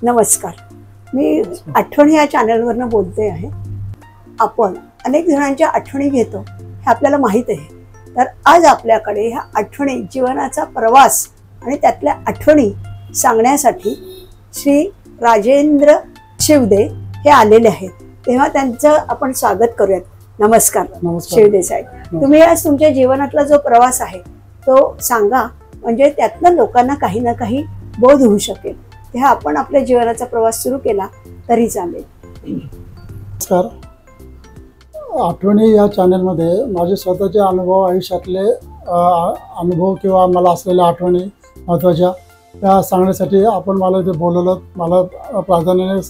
नमस्कार, मी आठवणी या चॅनलवरनं बोलते आहे. आपण अनेक जणांच्या आठवणी घेतो हे आपल्याला माहीत आहे. तर आज आपल्याकडे ह्या आठवणी, जीवनाचा प्रवास आणि त्यातल्या आठवणी सांगण्यासाठी श्री राजेंद्र शिवदे हे आलेले आहेत. तेव्हा त्यांचं आपण स्वागत करूयात. नमस्कार शिवदे साहेब, तुम्ही आज तुमच्या जीवनातला जो प्रवास आहे तो सांगा, म्हणजे त्यातनं लोकांना काही ना काही बोध होऊ शकेल. तेव्हा आपण आपल्या जीवनाचा प्रवास सुरू केला तरी चालेल. नमस्कार. आठवणी या चॅनलमध्ये माझे स्वतःचे अनुभव, आयुष्यातले अनुभव किंवा मला असलेल्या आठवणी महत्त्वाच्या त्या सांगण्यासाठी आपण मला इथे बोलवलं, मला प्राधान्याने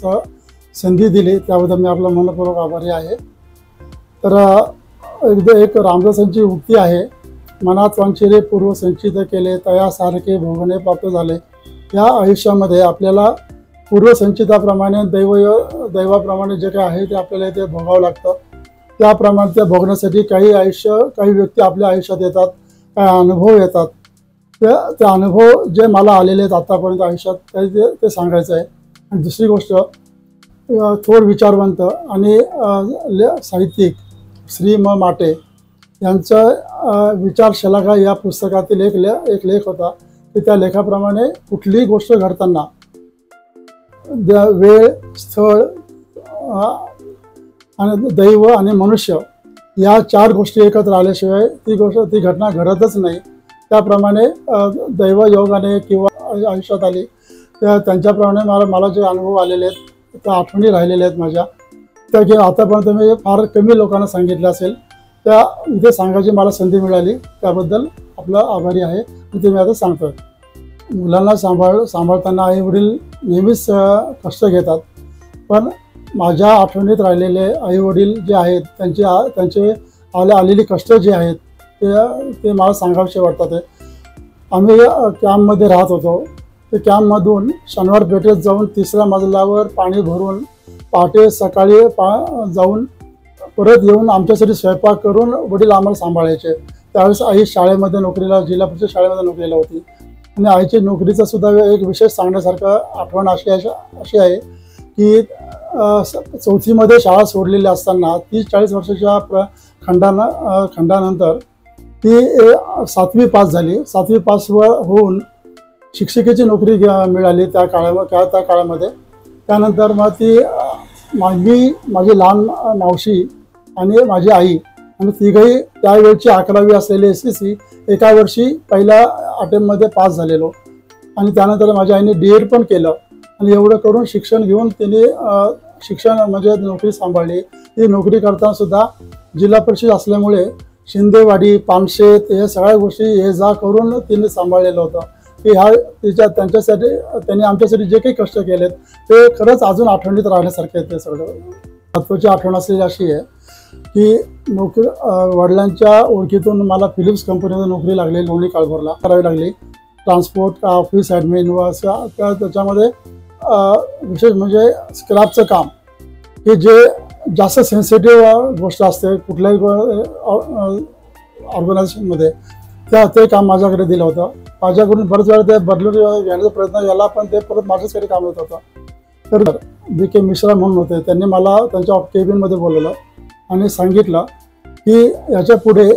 संधी दिली, त्याबद्दल मी आपला मनपूर्वक आभारी आहे. तर एक रामदासांची उक्ती आहे, मनात वांछिले पूर्व संचित केले तयासारखे भोगणे प्राप्त झाले. या आयुष्यामध्ये आपल्याला पूर्वसंचिताप्रमाणे दैवाप्रमाणे जे काही आहे ते आपल्याला ते भोगावं लागतं. त्याप्रमाणे ते भोगण्यासाठी काही व्यक्ती आपल्या आयुष्यात येतात, काही अनुभव येतात. ते अनुभव जे मला आलेले आहेत आतापर्यंत आयुष्यात ते सांगायचं आहे. आणि दुसरी गोष्ट, थोर विचारवंत आणि साहित्यिक श्री म माटे यांचा विचारशलाका या पुस्तकातील एक लेख होता की त्या लेखाप्रमाणे कुठलीही गोष्ट घडताना वेळ, स्थळ आणि दैव आणि मनुष्य या चार गोष्टी एकत्र आल्याशिवाय ती घटना घडतच नाही. त्याप्रमाणे दैवयोगाने किंवा आयुष्यात आली त्यांच्याप्रमाणे मला जे अनुभव आलेले आहेत त्या आठवणी राहिलेल्या आहेत माझ्या, त्या की आतापर्यंत मी फार कमी लोकांना सांगितलं असेल. त्या इथे सांगायची मला संधी मिळाली, त्याबद्दल आपला आभारी आहे. ते मी आता सांगतो. मुलांना सांभाळताना आई वडील नेहमीच कष्ट घेतात, पण माझ्या आठवणीत राहिलेले आई वडील जे आहेत त्यांचे आलेली कष्ट जे आहेत ते मला सांगावेसे वाटतात. आम्ही कॅम्पमध्ये राहत होतो. ते कॅम्पमधून शनिवार पेठेत जाऊन 3ऱ्या मजल्यावर पाणी भरून पहाटे सकाळी जाऊन परत येऊन आमच्यासाठी स्वयंपाक करून वडील आम्हाला सांभाळायचे. त्यावेळेस आई शाळेमध्ये नोकरीला, जिल्हा परिषद शाळेमध्ये नोकरीला होती. आणि आईची नोकरीचा सुद्धा एक विशेष सांगण्यासारखं आठवण अशी आहे की 4थीमध्ये शाळा सोडलेली असताना 30-40 वर्षाच्या खंडानंतर ती 7वी पास झाली. 7वी पास होऊन शिक्षिकेची नोकरी मिळाली त्या काळामध्ये. त्यानंतर मग ती माझी लहान मावशी आणि माझी आई आणि तिघही त्यावेळची 11वी असलेली SSC एका वर्षी पहिल्या अटेम्प्टमध्ये पास झालेलो. आणि त्यानंतर माझ्या आईने DED पण केलं. आणि एवढं करून शिक्षण घेऊन तिने शिक्षण म्हणजे नोकरी सांभाळली. ती नोकरी करताना सुद्धा जिल्हा परिषद असल्यामुळे शिंदेवाडी, पानशेत या सगळ्या गोष्टी ये जा करून तिने सांभाळलेलं होतं. की त्यांनी आमच्यासाठी जे काही कष्ट केलेत ते खरंच अजून आठवणीत राहण्यासारखे आहेत. ते सगळं महत्त्वाची आठवण असलेली अशी आहे की वडिलांच्या ओळखीतून मला फिलिप्स कंपनीमध्ये नोकरी लागली, लोणी काळभोरला करावी लागली. ट्रान्सपोर्ट ऑफिस ॲडमिन व त्याच्यामध्ये विशेष म्हणजे स्क्रॅपचं काम, की जे जास्त सेन्सिटिव्ह गोष्ट असते कुठल्याही ऑर्गनायझेशनमध्ये, ते काम माझ्याकडे दिलं होतं. माझ्याकडून बरेच वेळा ते बदलून घेण्याचा प्रयत्न केला, पण ते परत माझ्याचकडे काम होत होतं. तर BK मिश्रा म्हणून होते, त्यांनी मला त्यांच्या केबिनमध्ये बोलवलं आणि सांगितलं की याच्या पुढे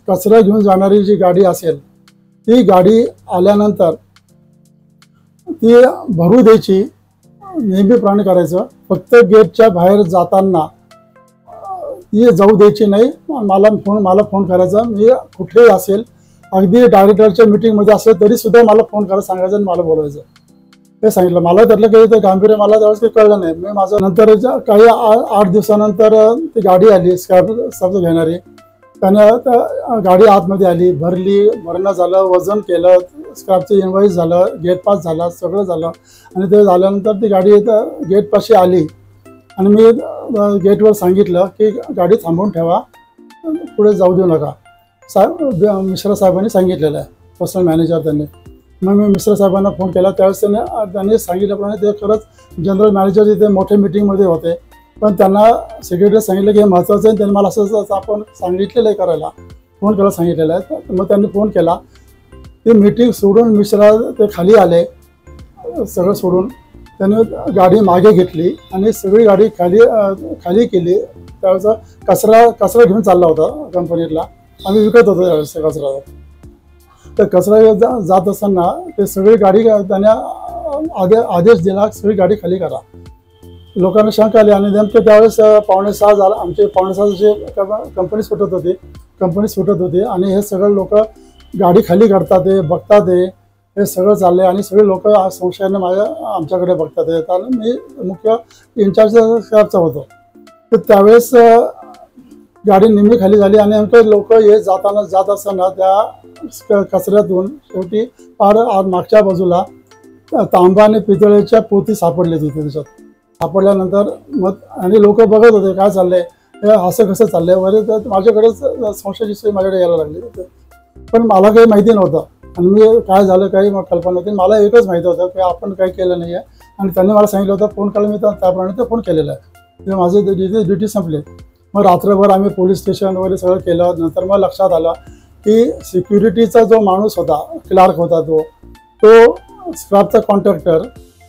कचरा घेऊन जाणारी जी गाडी असेल ती गाडी आल्यानंतर ती भरू द्यायची, नेहमीप्रमाणे करायचं. फक्त गेटच्या बाहेर जाताना ती जाऊ द्यायची नाही. मला फोन करायचा, मी कुठेही असेल, अगदी डायरेक्टरच्या मीटिंगमध्ये असेल तरी सुद्धा मला फोन करायला सांगायचं आणि मला बोलवायचं. ते सांगितलं. मला त्यातलं काही ते गांभीर्य मला त्यावेळेस काही कळलं नाही. मी माझं नंतर काही 8 दिवसानंतर ती गाडी आली स्क्रॅप घेणारी. त्यानं गाडी आतमध्ये आली, भरणं झालं, वजन केलं, स्क्रॅपचं इनवाईस झालं, गेट पास झाला, सगळं झालं. आणि ते झाल्यानंतर ती गाडी गेटपाशी आली आणि मी गेटवर सांगितलं की गाडी थांबवून ठेवा, पुढे जाऊ देऊ नका. मिश्रा साहेबांनी सांगितलेलं आहे, पर्सनल मॅनेजर त्यांनी. मग मी मिश्रा साहेबांना फोन केला. त्यावेळेस त्यांनी सांगितल्याप्रमाणे ते खरंच जनरल मॅनेजर इथे मोठ्या मीटिंगमध्ये होते, पण त्यांना सेक्रेटरी सांगितलं की हे महत्त्वाचं आहे. त्यांनी मला असं आपण सांगितलेलं आहे करायला, फोन करायला सांगितलेलं आहे. मग त्यांनी फोन केला. ती मीटिंग सोडून मिश्रा ते खाली आले सगळं सोडून त्याने गाडी मागे घेतली आणि सगळी गाडी खाली केली. त्यावेळेस कचरा घेऊन चालला होता कंपनीला. आम्ही विकत होतो त्यावेळेस कचरा. तर कचरा जात असताना ते सगळी गाडी त्याने आदेश दिला, सगळी गाडी खाली करा. लोकांना शंका आली आणि नेमके त्यावेळेस 5:45 झाला. आमचे 5:45 कंपनी सुटत होती आणि हे सगळे लोक गाडी खाली करतात, बघतात, हे सगळं चाललंय आणि सगळे लोक संशयाने आमच्याकडे बघतात. तर मी मुख्य इन्चार्ज स्टाफचा होतो. तर त्यावेळेस गाडी निम्मी खाली झाली आणि नेमके लोक जात असताना त्या कचऱ्यातून शेवटी पार मागच्या बाजूला तांबा आणि पितळेच्या पोती सापडले तिथे. त्याच्यात सापडल्यानंतर मग आणि लोक बघत होते काय चाललंय, हे असं कसं चाललंय वगैरे. तर माझ्याकडेच संशयाची सोय माझ्याकडे यायला लागली. पण मला काही माहिती नव्हतं आणि मी काय झालं काही कल्पना नव्हती. मला एकच माहिती होतं की आपण काही केलं नाही आहे आणि त्यांनी मला सांगितलं होतं फोन करा. मी त्याप्रमाणे ते फोन केलेला आहे. ते माझे ड्युटी संपले. मग रात्रभर आम्ही पोलीस स्टेशन वगैरे सगळं केलं. नंतर मग लक्षात आलं की सिक्युरिटीचा जो माणूस होता, क्लार्क होता, तो स्टाफचा कॉन्ट्रॅक्टर,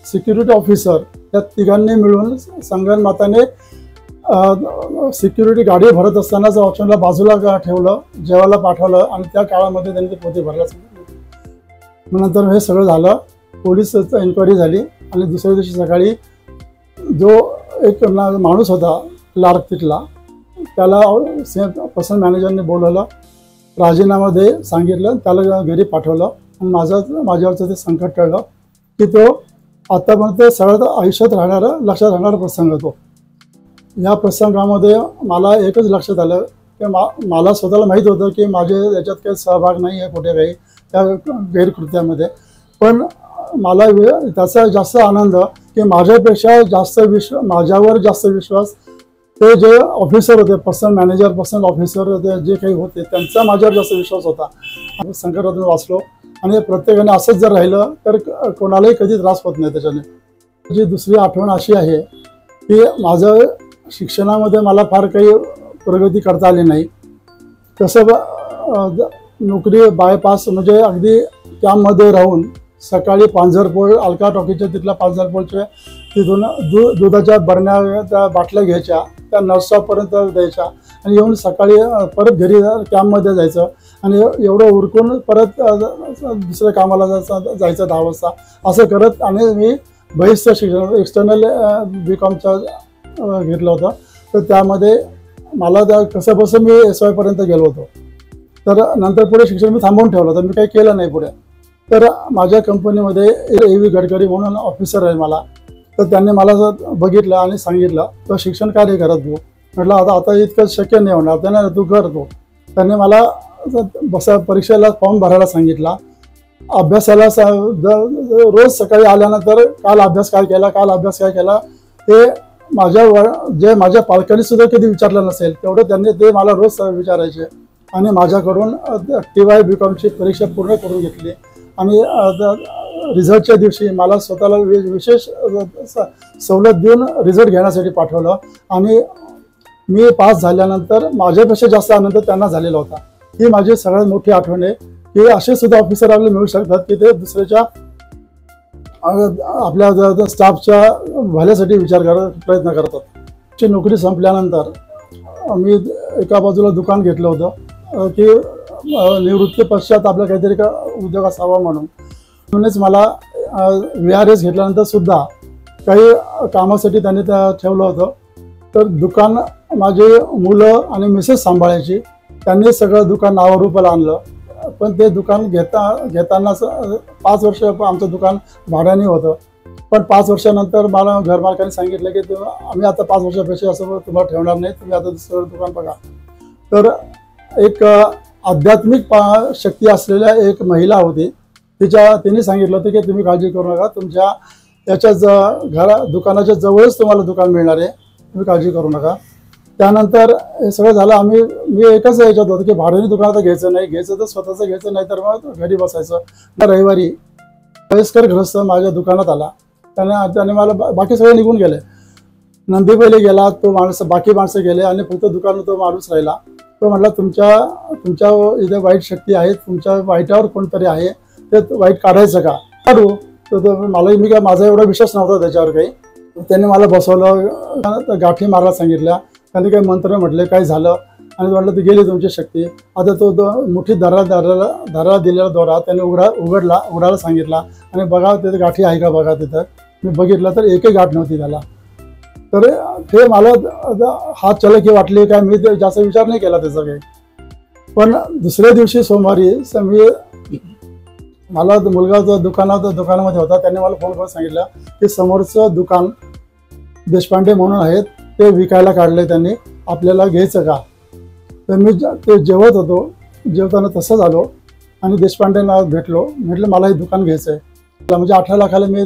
सिक्युरिटी ऑफिसर, त्या तिघांनी मिळून संगनमताने सिक्युरिटी गाडी भरत असतानाच ऑप्शनला बाजूला ठेवलं, जेवायला पाठवलं आणि त्या काळामध्ये त्यांनी ते पोते भरला. मग नंतर हे सगळं झालं. पोलीस एन्क्वायरी झाली आणि दुसऱ्या दिवशी सकाळी जो एक माणूस होता क्लार्क तिथला, त्याला पर्सनल मॅनेजरने बोलवलं, राजीनामा दे सांगितलं, त्याला घरी पाठवलं आणि माझ्यावरचं ते संकट टळलं की तो आतापर्यंत सगळ्यात आयुष्यात लक्षात राहणारा प्रसंग तो. या प्रसंगामध्ये मला एकच लक्षात आलं की मला स्वतःला माहीत होतं की माझे याच्यात काही सहभाग नाही आहे कुठे काही त्या गैरकृत्यामध्ये. पण मला त्याचा जास्त आनंद की माझ्यापेक्षा माझ्यावर जास्त विश्वास ते जे ऑफिसर होते, पर्सनल मॅनेजर, पर्सनल ऑफिसर होते, जे काही होते, त्यांचा माझ्यावर जास्त विश्वास होता. संकटातून वाचलो आणि प्रत्येकाने असंच जर राहिलं तर कोणालाही कधी त्रास होत नाही त्याच्याने. जी दुसरी आठवण अशी आहे की माझं शिक्षणामध्ये मला फार काही प्रगती करता आली नाही. कसं नोकरी बायपास म्हणजे अगदी कॅम्पमध्ये राहून सकाळी पांझरपोळ, अलका टॉकीच्या तिथल्या पांझरपोळच्या तिथून दुधाच्या बरण्या, त्या बाटल्या घ्यायच्या, त्या नर्सपर्यंत द्यायच्या आणि येऊन सकाळी परत घरी कॅम्पमध्ये जायचं आणि एवढं उरकून परत दुसऱ्या कामाला जायचं 10 वाजता. असं करत आणि मी बहिस्त शिक्षण एक्सटर्नल BComचं घेतलं होतं. तर त्यामध्ये मला कसं बसं मी SY पर्यंत गेलो होतो. तर नंतर पुढे शिक्षण मी थांबवून ठेवलं, तर मी काही केलं नाही पुढे. तर माझ्या कंपनीमध्ये AV गडकरी म्हणून ऑफिसर आहे मला. तर त्यांनी मला बघितलं आणि सांगितलं तर शिक्षण कार्य करत तू. म्हटलं आता इतकं शक्य नाही होणार, त्याने तू करतो. त्यांनी मला परीक्षेला फॉर्म भरायला सांगितला. अभ्यासाला रोज सकाळी आल्यानंतर काल अभ्यास काय केला ते माझ्या पालकांनी सुद्धा कधी विचारलं नसेल तेवढं त्यांनी ते मला रोज विचारायचे आणि माझ्याकडून TY BComची परीक्षा पूर्ण करून घेतली आणि रिझल्टच्या दिवशी मला स्वतःला विशेष सवलत देऊन रिझल्ट घेण्यासाठी पाठवलं आणि मी पास झाल्यानंतर माझ्यापेक्षा जास्त आनंद त्यांना झालेला होता. ही माझी सगळ्यात मोठी आठवण आहे की असे सुद्धा ऑफिसर आपल्याला मिळू शकतात की ते दुसऱ्याच्या आपल्या स्टाफच्या भल्यासाठी प्रयत्न करतात. नोकरी संपल्यानंतर मी एका बाजूला दुकान घेतलं होतं की निवृत्ती पश्चात आपलं काहीतरी उद्योग असावा म्हणूनच मला VRS घेतल्यानंतर सुद्धा काही कामासाठी त्यांनी ठेवलं होतं. तर दुकान माझे मुलं आणि मिसेस सांभाळायची. त्यांनी सगळं दुकान नावारूपाला आणलं. पण ते दुकान घेताना 5 वर्ष आमचं दुकान भाड्याने होतं. पण 5 वर्षानंतर मला घरमालकाने सांगितलं की आम्ही आता 5 वर्षापेक्षा असं तुम्हाला ठेवणार नाही, तुम्ही आता दुसरं दुकान बघा. तर एक आध्यात्मिक शक्ती असलेल्या एक महिला होती, तिने सांगितलं होतं की तुम्ही काळजी करू नका, तुमच्या याच्या दुकानाच्या जवळच तुम्हाला दुकान मिळणार आहे, तुम्ही काळजी करू नका. त्यानंतर हे सगळं झालं. मी एकच याच्यात होतं की भाड्याने दुकानात घ्यायचं तर स्वतःचं घ्यायचं, नाही तर मग घरी बसायचं. रविवारी वयस्कर गृहस्थ माझ्या दुकानात आला. त्याने मला बाकी सगळे निघून गेले. नंदी पहिले गेला, बाकी माणसं गेले आणि फक्त दुकानात तो माणूस राहिला. तो म्हटला तुमच्या इथे वाईट शक्ती आहे, तुमच्या वाईटावर कोणतरी आहे, ते वाईट काढायचं का? काढू. तर मी काय माझा एवढा विश्वास नव्हता त्याच्यावर काही. त्यांनी मला बसवलं, गाठी मारायला सांगितल्या, त्यांनी काही मंत्र म्हटले, काय झालं आणि म्हटलं ती गेली तुमची शक्ती. आता तो मुठीत धरायला दिलेला दोरा त्यांनी उघडायला सांगितला आणि बघा तिथे गाठी आहे का बघा. तिथं मी बघितलं तर एकही गाठ नव्हती त्याला. तर ते मला हात चलकी वाटली काय, मी जास्त विचार नाही केला त्याचा काही. पण दुसऱ्या दिवशी सोमवारी मला मुलगा जो दुकानामध्ये होता त्यांनी मला फोन करून सांगितलं की समोरचं दुकान देशपांडे म्हणून आहेत ते विकायला काढले, त्यांनी आपल्याला घ्यायचं का. तर मी ते जेवत होतो, जेवताना तसंच आलो आणि देशपांडेंना म्हटलं मला हे दुकान घ्यायचं आहे, म्हणजे 18 लाखाला मी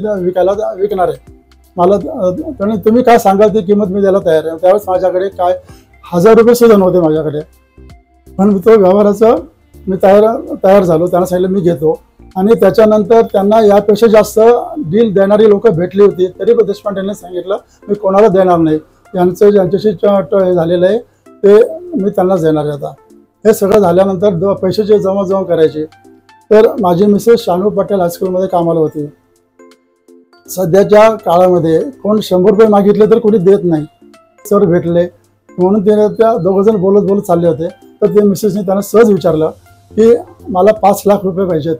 विकणार आहे. मला तुम्ही काय सांगाल ती किंमत मी द्यायला तयार आहे. त्यावेळेस माझ्याकडे काय 1000 रुपये सुद्धा नव्हते माझ्याकडे. पण तो व्यवहाराचं मी तयार झालो. त्यांना सांगितलं मी घेतो. आणि त्याच्यानंतर त्यांना यापेक्षा जास्त डील देणारी लोक भेटली होती, तरी देशपांडेंनी सांगितलं मी कोणाला देणार नाही, ज्यांच्याशी झालेलं आहे ते मी त्यांनाच देणार आहे. आता हे सगळं झाल्यानंतर पैशाची जमा करायची. तर माझी मिसेस शानू पटेल हायस्कूलमध्ये कामाला होती. सध्याच्या काळामध्ये कोण 100 रुपये मागितले तर कोणी देत नाही. सर भेटले म्हणून ते त्या दोघंजण बोलत चालले होते. तर ते मिसेसने त्यांना सहज विचारलं की मला 5 लाख रुपये पाहिजेत,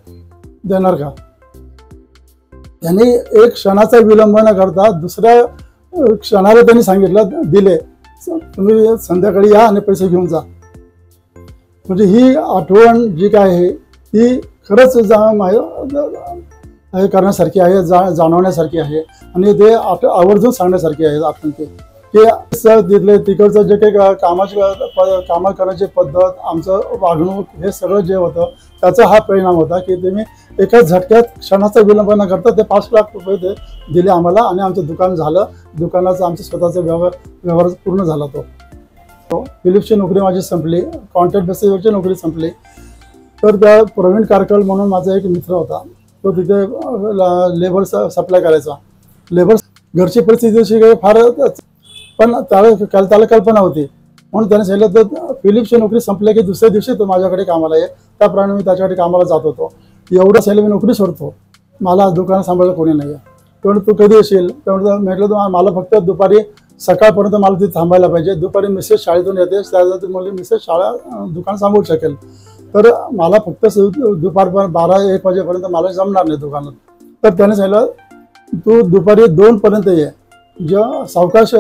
देणार का. त्यांनी एक क्षणाचा विलंब न करता दुसऱ्या क्षणाला त्यांनी सांगितलं दिले, तुम्ही संध्याकाळी या आणि पैसे घेऊन जा. म्हणजे ही आठवण जी काय आहे ती खरंच हे करण्यासारखी आहे, जाणवण्यासारखी आहे आणि ते आवर्जून सांगण्यासारखी आहे. आपण ते तिथले तिकडचं जे काही कामा करण्याची पद्धत, आमचं वागणूक, हे सगळं जे होतं त्याचा हा परिणाम होता की तुम्ही एकाच झटक्यात क्षणाचा विलंब न करता ते 5 लाख रुपये दिले आम्हाला आणि आमचं दुकान झालं. दुकानाचा आमचा स्वतःचा व्यवहार पूर्ण झाला. तो फिलिप्सची नोकरी माझी संपली, कॉन्ट्रॅक्ट बेसिसवरची नोकरी संपली. तर त्या प्रवीण कारकल म्हणून माझा एक मित्र होता, तो तिथे लेबर सप्लाय करायचा. लेबर घरची परिस्थिती काही फार, पण त्याला कल्पना होती म्हणून त्याने सांगितलं तर फिलिप्सची नोकरी संपली की दुसऱ्या दिवशी तो माझ्याकडे कामाला आहे. त्याप्रमाणे मी त्याच्याकडे कामाला जात होतो. एवढं सांगितलं मी नोकरी सोडतो, मला दुकान सांभाळलं कोणी नाही आहे. तेवढं तू कधी येशील, तेवढं म्हटलं मला फक्त दुपारी सकाळपर्यंत मला तिथे थांबायला पाहिजे. दुपारी मिसेस शाळेतून येते, त्यानंतर मला मिसेस दुकान सांभाळू शकेल. तर मला फक्त दुपारपर्यंत 12-1 वाजेपर्यंत मला जमणार नाही दुकानात. तर त्याने सांगितलं तू दुपारी 2पर्यंत ये, जेव्हा सावकाश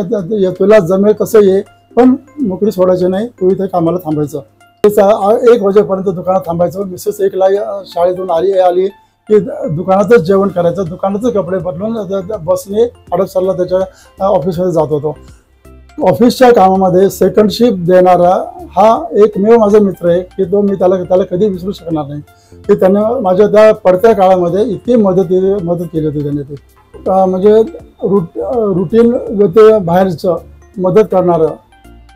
तुला जमेल कसं ये, पण नोकरी सोडायची नाही, तू इथे कामाला थांबायचं. 1 वाजेपर्यंत दुकानात थांबायचं. मिसेस 1ला शाळेतून आली की दुकानातच जेवण करायचं, दुकानातच कपडे बदलून बसने हडपसरला त्याच्या ऑफिसमध्ये जात होतो. ऑफिसच्या कामामध्ये सेकंड शिफ्ट देणारा हा एकमेव माझा मित्र आहे की तो मी त्याला कधी विसरू शकणार नाही. की त्याने माझ्या त्या पडत्या काळामध्ये इतकी मदत केली होती त्याने. ते म्हणजे रुटीन ते बाहेरचं मदत करणारं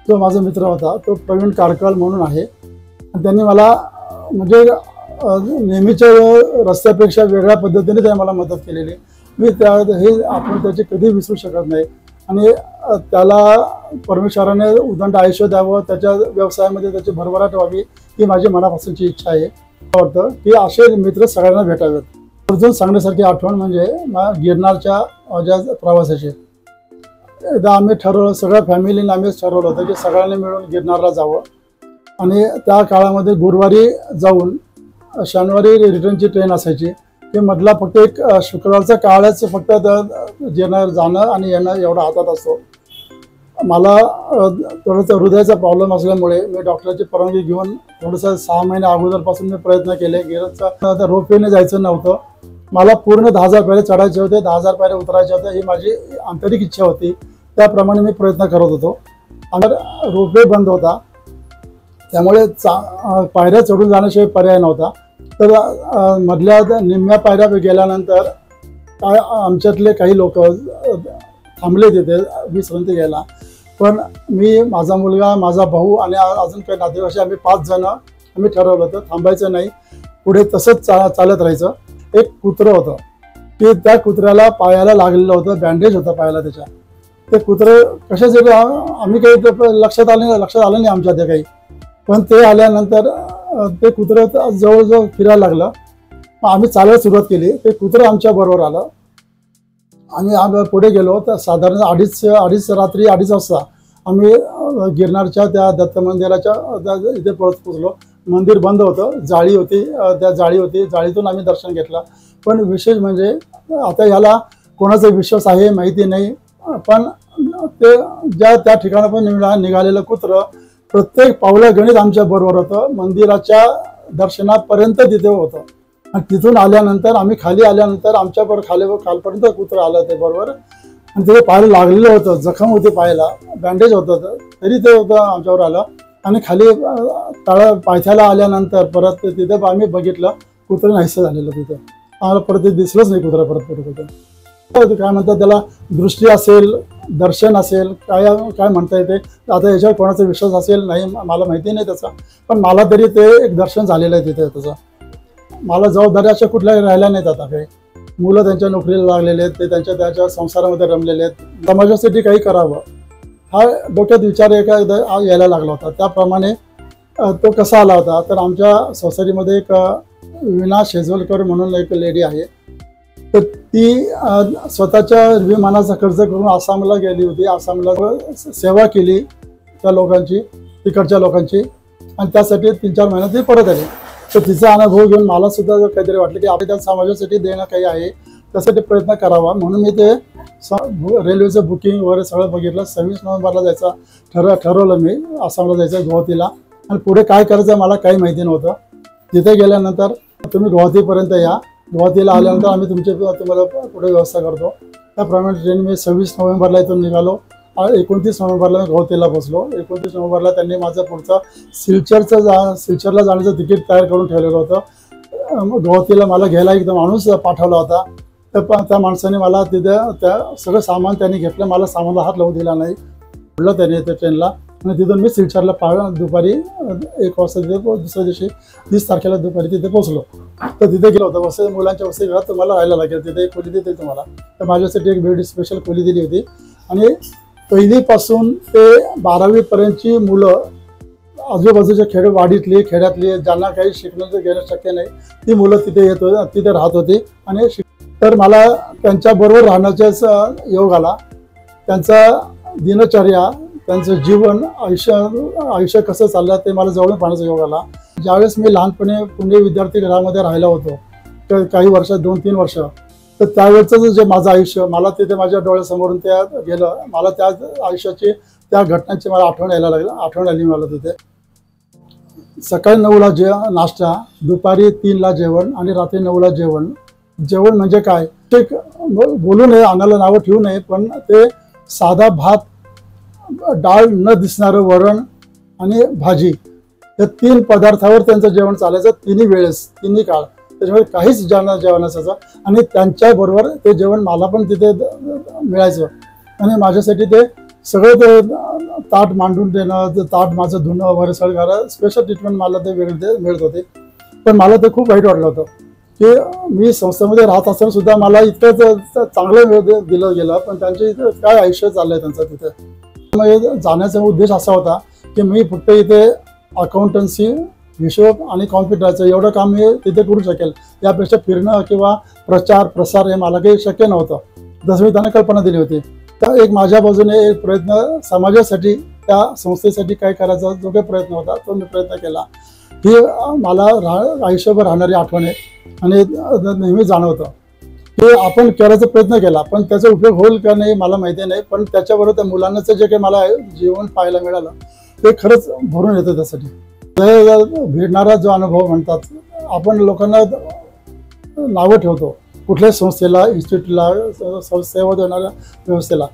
जो माझा मित्र होता तो प्रवीण कारकल म्हणून आहे. आणि त्यांनी मला म्हणजे नेहमीच्या रस्त्यापेक्षा वेगळ्या पद्धतीने त्याने मला मदत केलेली. मी आपण त्याची कधी विसरू शकत नाही. आणि त्याला परमेश्वराने उदंड आयुष्य द्यावं, त्याच्या व्यवसायामध्ये त्याची भरभराट व्हावी ही माझी मनापासूनची इच्छा आहे. वाटतं की असे मित्र सगळ्यांना भेटावेत. अजून सांगण्यासारखी आठवण म्हणजे गिरनारच्या माझ्या प्रवासाची. एकदा आम्ही ठरवलं, सगळ्या फॅमिलीने आम्ही ठरवलं होतं की सगळ्यांनी मिळून गिरनारला जावं. आणि त्या काळामध्ये गुरुवारी जाऊन शनिवारी रिटर्नची ट्रेन असायची. ते मधला फक्त एक शुक्रवारचा काळच फक्त जाणं आणि येणं एवढा हातात असतो. मला थोडंसं हृदयाचा प्रॉब्लेम असल्यामुळे मी डॉक्टरची परवानगी घेऊन थोडंसं 6 महिने अगोदरपासून मी प्रयत्न केले. गिरनारचा रोपवेने जायचं नव्हतं, मला पूर्ण 10,000 पायऱ्या चढायचे होते, 10,000 पायऱ्या उतरायच्या होत्या, ही माझी आंतरिक इच्छा होती. त्याप्रमाणे मी प्रयत्न करत होतो. आणि रोपवे बंद होता, त्यामुळे पायऱ्या चढून जाण्याशिवाय पर्याय नव्हता. तर मधल्या निम्म्या पायऱ्या गेल्यानंतर आमच्यातले काही लोक थांबले तिथे विश्रांती घ्यायला. पण मी, माझा मुलगा, माझा भाऊ आणि अजून काही नातेवाईक, आम्ही 5 जण आम्ही ठरवलं होतं थांबायचं नाही, पुढे तसंच चालत राहायचं. एक कुत्रं होतं की त्या कुत्र्याला पायाला लागलेलं होतं, बँडेज होतं पायाला त्याच्या. ते कुत्रं कशासाठी आम्ही काही लक्षात आलं नाही आमच्या ते काही. पण ते आल्यानंतर ते कुत्रं जवळजवळ फिरायला लागलं मग आम्ही चालायला सुरुवात केली. ते कुत्रं आमच्या बरोबर आलं. आम्ही पुढे गेलो तर साधारण अडीच रात्री 2:30 वाजता आम्ही गिरनारच्या त्या दत्त मंदिराच्या इथे पोहोचलो. मंदिर बंद होतं, जाळी होती, जाळीतून आम्ही दर्शन घेतलं. पण विशेष म्हणजे आता याला कोणाचा विश्वास आहे माहिती नाही, पण ते त्या ठिकाणापासून निघालेलं कुत्रं प्रत्येक पावला गणित आमच्या बरोबर होतं. मंदिराच्या दर्शनापर्यंत तिथे होतं. आणि तिथून आल्यानंतर आम्ही खाली आल्यानंतर आमच्या बरोबर खालपर्यंत कुत्रं आलं ते बरोबर. आणि तिथे पायाला लागलेलं होतं, जखम होती पायाला, बँडेज होतं, तरी ते होतं आमच्यावर आलं. आणि खाली पायथ्याला आल्यानंतर परत तिथे आम्ही बघितलं कुत्रं नाहीसं झालेलं. तिथे आम्हाला परत ते दिसलंच नाही कुत्रं परत. काय म्हणतात त्याला, दृष्टी असेल, दर्शन असेल, काय म्हणता येते आता. याच्यावर कोणाचा विश्वास असेल नाही मला माहिती नाही त्याचा, पण मला तरी ते एक दर्शन झालेलं आहे तिथे त्याचं. मला जबाबदारी अशा कुठल्या राहिल्या नाहीत. आता काही मुलं त्यांच्या नोकरीला लागलेले आहेत, ते त्यांच्या संसारामध्ये रमलेले आहेत. समाजासाठी काही करावं हा डोक्यात विचार एकदा यायला लागला होता. त्याप्रमाणे तो कसा आला होता तर आमच्या सोसायटीमध्ये एक विना शेजवलकर म्हणून एक लेडी आहे. तर ती स्वतःच्या विमानाचा खर्च करून आसामला गेली होती. आसामला सेवा केली त्या लोकांची, तिकडच्या लोकांची, आणि त्यासाठी 3-4 महिन्यात ती परत आली. तर तिचा अनुभव घेऊन मला सुद्धा काहीतरी वाटलं की आपल्या समाजासाठी देणं काही आहे, त्यासाठी प्रयत्न करावा. म्हणून मी ते रेल्वेचं बुकिंग वगैरे सगळं बघितलं. 26 नोव्हेंबरला जायचं ठरवलं मी, आसामला जायचं गुवाहाटीला. आणि पुढे काय करायचं मला काही माहिती नव्हतं. तिथे गेल्यानंतर तुम्ही गुवाहाटीपर्यंत या, गुवाहाटीला आल्यानंतर आम्ही तुम्हाला पुढे व्यवस्था करतो. त्याप्रमाणे ट्रेन मी 26 नोव्हेंबरला इथून निघालो. 29 नोव्हेंबरला मी गुवाहाटीला पोहोचलो. 29 नोव्हेंबरला त्यांनी माझं पुढचं सिलचरला जाण्याचं तिकीट तयार करून ठेवलेलं होतं. गुवाहाटीला मला घ्यायला एकदम माणूस पाठवला होता. त्या माणसाने मला तिथे त्या सगळं सामान त्यांनी घेतलं. मला सामानला हात लावू दिला नाही, म्हटलं त्यांनी त्या ट्रेनला. आणि तिथून मी सिलचरला दुपारी 1 वाजता तिथे दुसऱ्या दिवशी 30 तारखेला दुपारी तिथे पोहोचलो. तर तिथे गेलो होतो मुलांच्या वसतिगृहात तुम्हाला राहायला लागेल. तिथे एक खोली देतील तुम्हाला. तर माझ्यासाठी एक बेड स्पेशल खोली दिली होती. आणि पहिलीपासून ते 12वी पर्यंतची मुलं आजूबाजूच्या वाडीतली, खेड्यातली, ज्यांना काही शिकणं घेणं शक्य नाही, ती मुलं तिथे राहत होती. आणि तर मला त्यांच्याबरोबर राहण्याचा योग आला. त्यांचा दिनचर्या, त्यांचं जीवन, आयुष्य कसं चाललं ते मला जवळून पाहण्याचा योग आला. ज्यावेळेस मी लहानपणी पुणे विद्यार्थी गृहामध्ये राहिला होतो तर काही वर्ष, 2-3 वर्ष, तर त्यावेळेचं जे माझं आयुष्य मला तिथे माझ्या डोळ्यासमोरून त्या गेलं. मला त्या आयुष्याची, त्या घटनांची मला आठवण आली मला. तिथे सकाळी 9ला नाश्ता, दुपारी 3ला जेवण आणि रात्री 9ला जेवण. जेवण म्हणजे काय ते बोलू नये, अन्नाला नावं ठेवू नये, पण ते साधा भात, डाळ न दिसणारं वरण आणि भाजी, या 3 पदार्थावर त्यांचं जेवण चालायचं. 3 वेळेस, 3 काळ. त्याच्यामुळे काहीच जेवण असायचं. आणि त्यांच्याबरोबर ते जेवण मला पण तिथे मिळायचं. आणि माझ्यासाठी ते सगळं ते ताट मांडून देणं, ताट माझं धुणं वगैरे सगळं स्पेशल ट्रीटमेंट मला ते वेगळे मिळत होते. पण मला ते खूप वाईट वाटलं होतं की मी संस्थेमध्ये राहत असताना सुद्धा मला इतकं चांगलं दिलं गेलं, पण त्यांच्या इथे काय आयुष्य चाललंय त्यांचं तिथे. मग जाण्याचा उद्देश असा होता की मी फक्त इथे अकाउंटन्सी, हिशोब आणि कॉम्प्युटरचं एवढं काम मी तिथे करू शकेल. यापेक्षा फिरणं किंवा प्रचार प्रसार हे मला काही शक्य नव्हतं. जसं मी त्यांना कल्पना दिली होती. तर एक माझ्या बाजूने एक प्रयत्न समाजासाठी, त्या संस्थेसाठी काय करायचा जो काही प्रयत्न होता तो मी प्रयत्न केला. ही मला आयुष्यभर राहणारी आठवण आहे. आणि नेहमी जाणवतं की आपण करायचा प्रयत्न केला, पण त्याचा उपयोग होईल का नाही मला माहिती नाही. पण त्याच्याबरोबर त्या मुलांचं जे काही मला जीवन पाहायला मिळालं ते खरंच भरून येतं. त्यासाठी भेटणारा जो अनुभव म्हणतात, आपण लोकांना नावं ठेवतो कुठल्याही संस्थेला, इन्स्टिट्यूटला, सेवा देणाऱ्या व्यवस्थेला,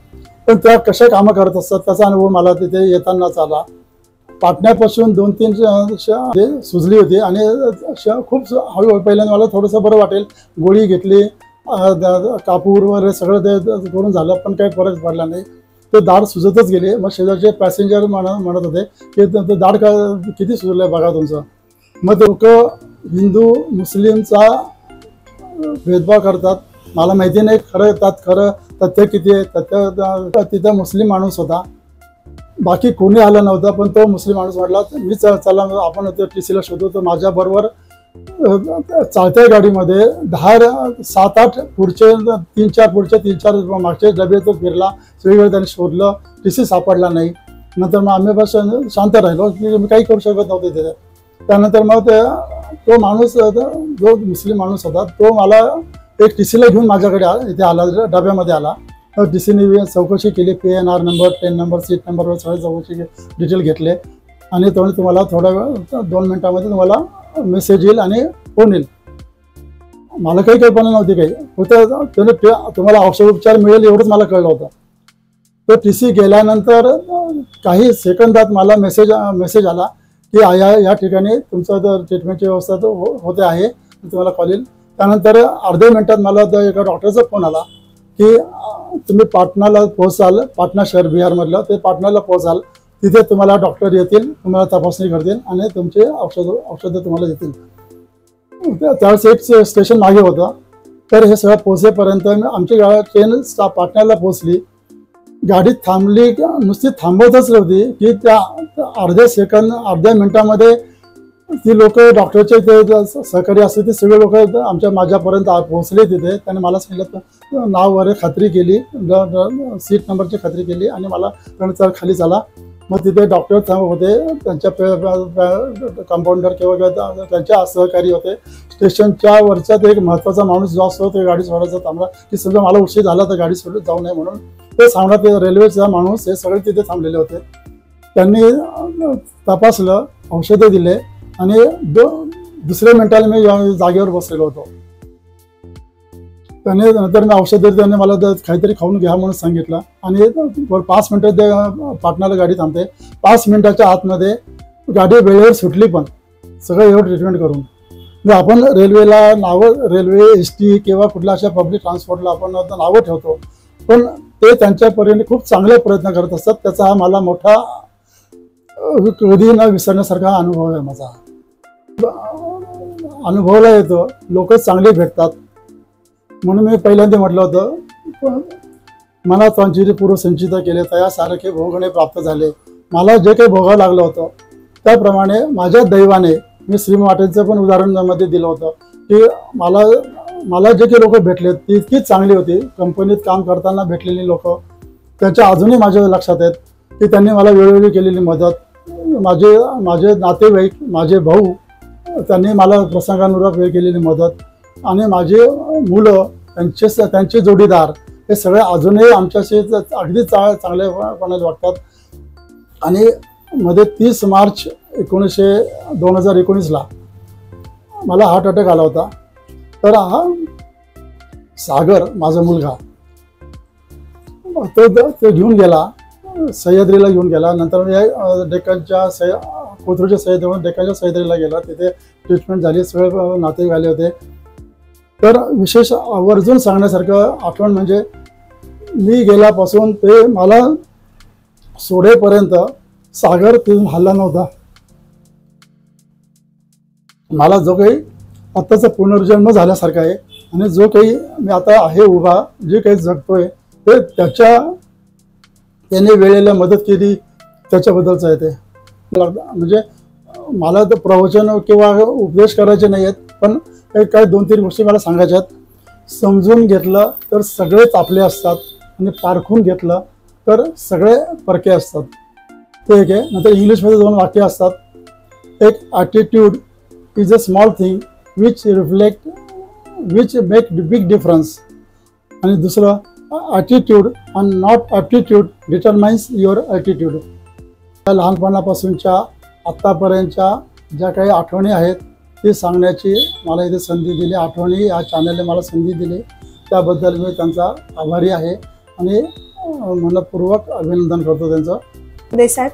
पण त्या कशा कामं करत असतात त्याचा अनुभव मला तिथे येतानाच आला. पाटण्यापासून 2-3 सुजली होती आणि खूप हळूहळू पहिल्यांदा मला थोडंसं बरं वाटेल. गोळी घेतली, कापूर वगैरे सगळं ते करून झालं, पण काही फरक पडला नाही. ते दाढ सुजतच गेले. मग शेजारचे पॅसेंजर म्हणत होते की ते दाढ किती सुजलं आहे बघा तुमचं. मग लोक हिंदू मुस्लिमचा भेदभाव करतात. मला माहिती नाही खरं तथ्य किती आहे. तथ्य तिथं मुस्लिम माणूस होता, बाकी कोणी आलं नव्हतं, पण तो मुस्लिम माणूस म्हटला मी चला आपण TCला शोधू. तर माझ्याबरोबर चालत्या गाडीमध्ये 7-8 पुढचे 3-4 पुढचे 3-4 मागचे डबे तो फिरला, सगळीकडे त्याने शोधलं, टीसी सापडला नाही. नंतर मग आम्ही बस शांत राहिलो की मी काही करू शकत नव्हते तिथे. त्यानंतर मग तो माणूस जो मुस्लिम माणूस होता तो मला एक टीसीला घेऊन माझ्याकडे इथे आला, डब्यामध्ये आला. टीसीने चौकशी केली, PNR number, train number, seat नंबरवर सगळे चौकशी डिटेल घेतले आणि तो तुम्हाला थोडा वेळ 2 मिनिटांमध्ये तुम्हाला मेसेज येईल आणि फोन येईल. मला काही कल्पना नव्हती काही, फक्त त्याने तुम्हाला औषधोपचार मिळेल एवढंच मला कळलं होतं. तो टीसी गेल्यानंतर काही सेकंदात मला मेसेज आला की या ठिकाणी तुमचं ट्रीटमेंटची व्यवस्था होते आहे, तुम्हाला कॉल येईल. त्यानंतर अर्ध्या मिनिटात मला एका डॉक्टरचा फोन आला की तुम्ही पाटणाला पोहोचाल, पाटणा शहर बिहारमधलं, ते पाटणाला पोहोचाल, तिथे तुम्हाला डॉक्टर येतील, तुम्हाला तपासणी करतील आणि तुमचे औषधं तुम्हाला देतील. त्यावेळेस एक स्टेशन मागे होतं. तर हे सगळं पोहोचेपर्यंत आमची ट्रेन पाटण्याला पोहोचली, गाडी थांबली, नुसती थांबवतच नव्हती की त्या अर्ध्या मिनिटामध्ये ती लोक डॉक्टरचे ते सहकारी असते ते सगळे लोक माझ्यापर्यंत पोहोचले. तिथे त्याने मला सांगितलं, नाव वगैरे खात्री केली, सीट नंबरची खात्री केली आणि मला खाली चाला. मग तिथे डॉक्टर होते, त्यांच्या कंपाऊंडर किंवा त्यांच्या सहकारी होते. स्टेशनच्या वरच्यात एक महत्त्वाचा माणूस जो असतो ते गाडी सोडायचा थांबला की समजा मला उशीर झाला तर गाडी सोडून जाऊ नये म्हणून ते सांगण्यात, रेल्वेचा माणूस हे सगळे तिथे थांबलेले होते. त्यांनी तपासलं, औषधं दिले आणि दुसऱ्या मिनिटाला मी जागेवर बसलेलो होतो. त्याने नंतर मी औषध दिली, त्यांनी मला काहीतरी खाऊन घ्या म्हणून सांगितलं आणि 5 मिनिटात पाटणाला गाडी थांबते. 5 मिनिटाच्या आतमध्ये गाडी वेळेवर सुटली, पण सगळं एवढं ट्रीटमेंट करून. म्हणजे आपण रेल्वेला रेल्वे, ST किंवा कुठल्या अशा पब्लिक ट्रान्सपोर्टला आपण नावं ठेवतो, पण ते त्यांच्यापर्यंत खूप चांगले प्रयत्न करत असतात. त्याचा हा मला मोठा कधी न विसरण्यासारखा अनुभव आहे. माझा अनुभवला येतो, लोक चांगले भेटतात. म्हणून मी पहिल्यांदा म्हटलं होतं, मला त्यांची पूर्वसंचिता केले, त्यासारखे भोगणे प्राप्त झाले. मला जे काही भोगावं लागलं होतं त्याप्रमाणे माझ्या दैवाने, मी श्रीमातेचं पण उदाहरण मध्ये दिलं होतं की मला जे काही लोक भेटले ती इतकीच चांगली होती. कंपनीत काम करताना भेटलेली लोक, त्यांच्या अजूनही माझ्या लक्षात आहेत की त्यांनी मला वेळोवेळी केलेली मदत. माझे नातेवाईक, माझे भाऊ, त्यांनी मला प्रसंगानुरूप वेळ केलेली मदत आणि माझे मुलं, त्यांचे जोडीदार, हे सगळे अजूनही आमच्याशी अगदी चांगल्यापणाने वागतात. आणि मध्ये 30 मार्च 2019ला मला हार्ट अटॅक आला होता. तर हा सागर, माझा मुलगा, तो घेऊन गेला, सह्याद्रीला घेऊन गेला. नंतर डेक्कनच्या कोथरूडच्या सह्याद्रीवरून डेक्कनच्या सह्याद्रीला गेला, तिथे ट्रीटमेंट झाली, सगळे नातेवाईक आले होते. तर विशेष आवर्जून सांगण्यासारखं आठवण म्हणजे मी गेल्यापासून ते मला सोडेपर्यंत सागर तिथून हल्ला नव्हता. मला जो काही आत्ताचा पुनर्जन्म झाल्यासारखा आहे आणि जो काही मी आता आहे उभा, जे काही जगतोय ते त्याने वेळेला मदत केली त्याच्याबद्दलचं आहे ते. म्हणजे मला तर प्रवचन किंवा उपदेश करायचे नाही आहेत, पण काही 2-3 गोष्टी मला सांगायच्या आहेत. समजून घेतलं तर सगळेच आपले असतात आणि पारखून घेतलं तर सगळे परके असतात. ते एक आहे. नंतर इंग्लिशमध्ये 2 वाक्य असतात. एक, attitude is a small thing which make big difference. आणि दुसरं, attitude and not aptitude determines your attitude. लहानपणापासूनच्या आत्तापर्यंतच्या ज्या काही आठवणी आहेत ती सांगण्याची मला इथे संधी दिली. आठवणी या चॅनलने मला संधी दिली, त्याबद्दल मी त्यांचा आभारी आहे आणि मनपूर्वक अभिनंदन करतो त्यांचं. देसाहेब,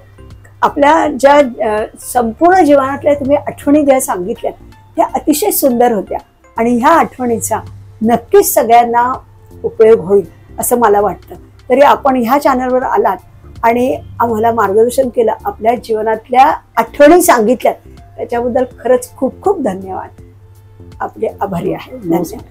आपल्या ज्या संपूर्ण जीवनातल्या तुम्ही आठवणी ज्या सांगितल्या त्या अतिशय सुंदर होत्या आणि ह्या आठवणीचा नक्कीच सगळ्यांना उपयोग होईल असं मला वाटतं. तरी आपण ह्या चॅनलवर आलात आणि आम्हाला मार्गदर्शन केलं, आपल्या जीवनातल्या आठवणी सांगितल्यात, त्याच्याबद्दल खरंच खूप खूप धन्यवाद. आपले आभारी आहे. धन्यवाद.